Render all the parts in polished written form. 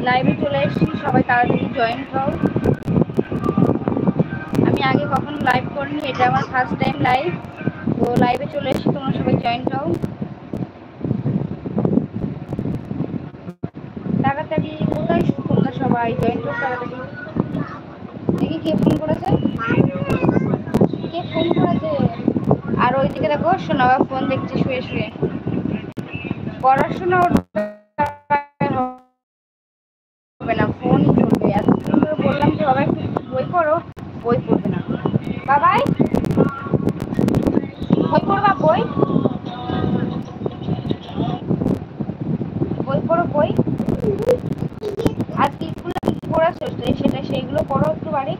লাইভে চলে এসেছি, সবাই তাড়াতাড়ি জয়েন হও। আমি আগে কখনো লাইভ করিনি, এটা আমার ফার্স্ট টাইম লাইভ। তো লাইভে চলে এসেছি, তোমরা সবাই জয়েন হও তাড়াতাড়ি। কোথায় তোমরা সবাই জয়েন হও তাড়াতাড়ি। দেখি কে ফোন করেছে, কে ফোন করেছে। আর ওইদিকে দেখো সোনাবা ফোন দেখছে শুয়ে শুয়ে। পড়াশোনা হবে না, ফোনই চলবে। এতক্ষণ ধরে বললাম যে বাবা একটু বই পড়ো, বই পড়বে না। বাবাই বই পড়বা, বই বই পড়ো, বই। আর স্কুলে কি পড়াছো সেটা সেইগুলো পড়ো একটু বাড়ি।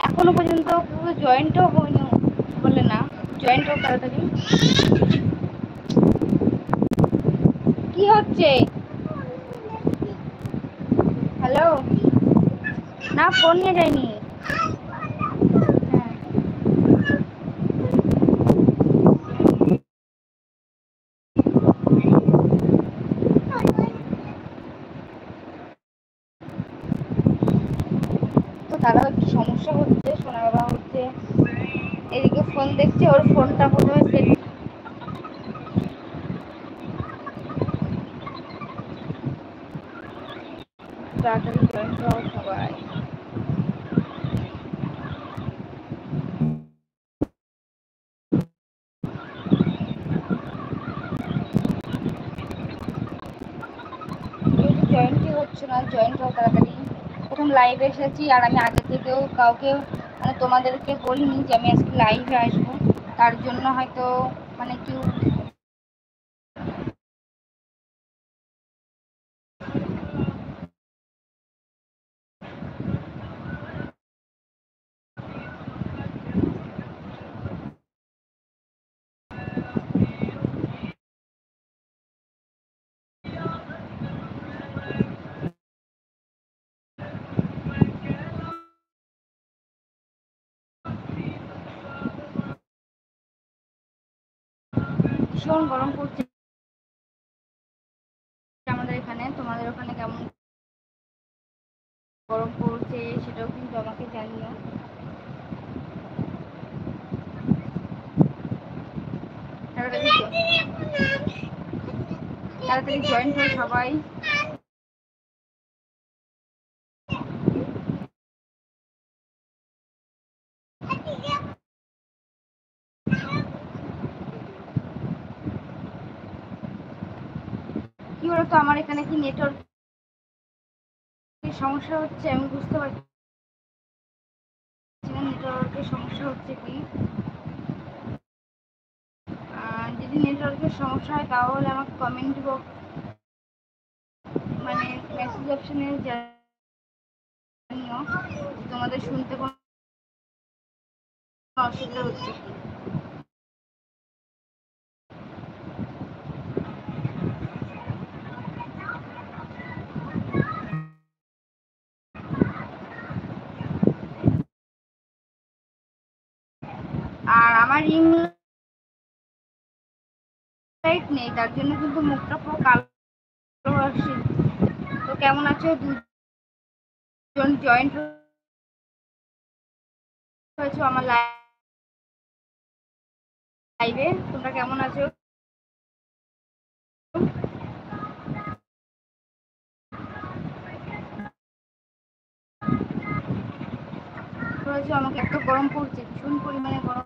এখনো পর্যন্ত পুরো জয়েন্টও হয়নি, বলে না জয়েন্ট হোক তাড়াতাড়ি। কি হচ্ছে? হ্যালো, না ফোন নিয়ে যায়নি। তো তারাও একটু সমস্যা হচ্ছে, শোনা বাবা হচ্ছে এদিকে ফোন দেখছে, ওর ফোনটা প্রথমে তাড়াতাড়ি জয়েন হও সবাই। জয়েন্টই হচ্ছে না, জয়েন্ট হও তাড়াতাড়ি। প্রথম লাইভে এসেছি, আর আমি আগে থেকেও কাউকে মানে তোমাদেরকে বলিনি যে আমি আজকে লাইভে আসবো। তার জন্য হয়তো মানে কেউ ভীষণ গরম পড়ছে আমাদের এখানে। তোমাদের ওখানে কেমন গরম পড়ছে সেটাও কিন্তু আমাকে জানিও। তাড়াতাড়ি তাড়াতাড়ি জয়েন হও সবাই। কি বলতো, আমার এখানে কি নেটওয়ার্ক সমস্যা হচ্ছে আমি বুঝতে পারছি না, নেটওয়ার্কের সমস্যা হচ্ছে কি। যদি নেটওয়ার্কের সমস্যা হয় তাহলে আমাকে কমেন্ট বক্স মানে মেসেজ অপশনে জানিও তোমাদের শুনতে কোনো অসুবিধা হচ্ছে। আর আমার রিং লাইট নেই, তার জন্য কিন্তু মুখটা পুরো কালো আসছে। তো কেমন আছো? দুজন জয়েন্ট হয়েছো আমার লাইভে, তোমরা কেমন আছো? আমাকে এত গরম পড়ছে, ভীষণ পরিমাণে গরম।